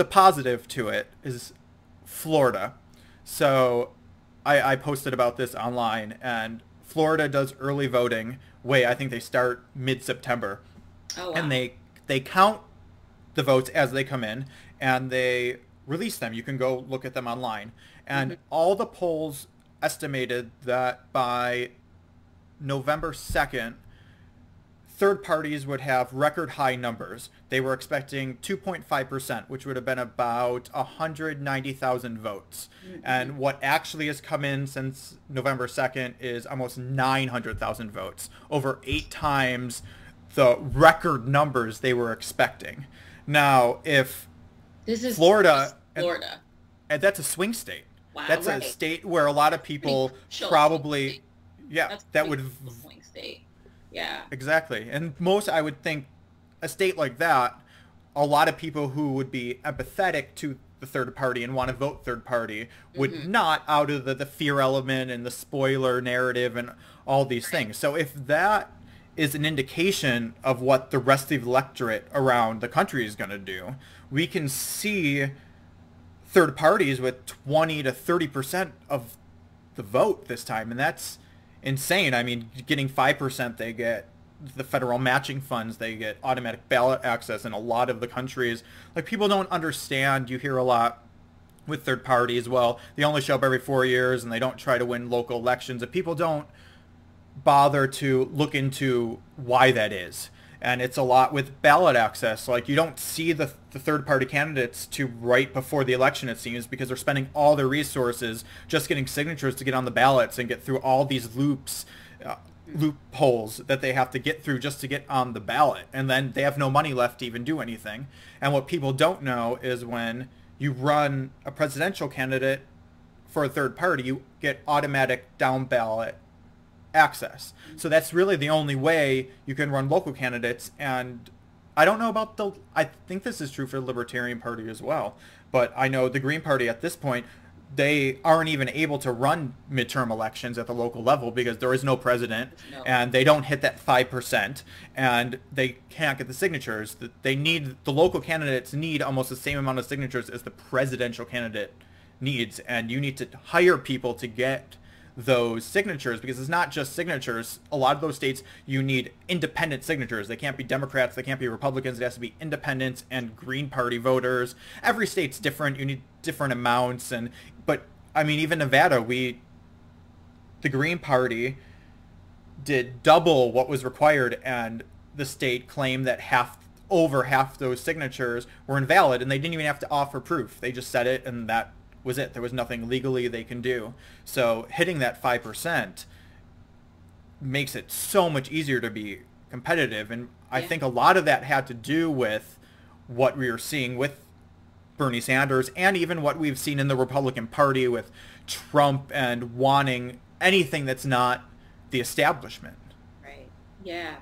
the positive to it is Florida. So I posted about this online, and Florida does early voting. I think they start mid-September, Oh and wow. they count the votes as they come in, and they release them. You can go look at them online. Hmm. And all the polls estimated that by November 2nd, third parties would have record high numbers. They were expecting 2.5%, which would have been about 190,000 votes. Hmm. And what actually has come in since November 2nd is almost 900,000 votes, over 8 times the record numbers they were expecting. Now, if This is just Florida, Florida. and that's a swing state. Wow, That's a right. state where a lot of Pretty people crucial swing probably, state. yeah, That's a that pretty would crucial swing state. Yeah. exactly. And most, I would think, a state like that, a lot of people who would be empathetic to the third party and want to vote third party would Hmm. not, out of the fear element and the spoiler narrative and all these Right. things. So if that is an indication of what the rest of the electorate around the country is going to do, we can see third parties with 20 to 30% of the vote this time, and that's insane. I mean, getting 5%, they get the federal matching funds, they get automatic ballot access in a lot of the countries. Like, people don't understand. You hear a lot with third parties, well, they only show up every 4 years and they don't try to win local elections. And people don't bother to look into why that is. And it's a lot with ballot access. Like, you don't see the third party candidates to right before the election, it seems, because they're spending all their resources just getting signatures to get on the ballots and get through all these uh, loopholes that they have to get through just to get on the ballot. And then they have no money left to even do anything. And what people don't know is when you run a presidential candidate for a third party, you get automatic down ballot access. So that's really the only way you can run local candidates. And I don't know about I think this is true for the Libertarian Party as well, but I know the Green Party at this point, they aren't even able to run midterm elections at the local level because there is no president, There's no. and they don't hit that 5%, and they can't get the signatures. The local candidates need almost the same amount of signatures as the presidential candidate needs, and you need to hire people to get those signatures, because it's not just signatures. A lot of those states, you need independent signatures. They can't be Democrats, they can't be Republicans. It has to be independents and Green Party voters. Every state's different. You need different amounts. And but I mean, even Nevada, the Green Party did double what was required, and the state claimed that over half those signatures were invalid, and they didn't even have to offer proof. They just said it, and that was it. There was nothing legally they can do. So hitting that 5% makes it so much easier to be competitive. And I Yeah. think a lot of that had to do with what we were seeing with Bernie Sanders, and even what we've seen in the Republican Party with Trump and wanting anything that's not the establishment. Right. Yeah.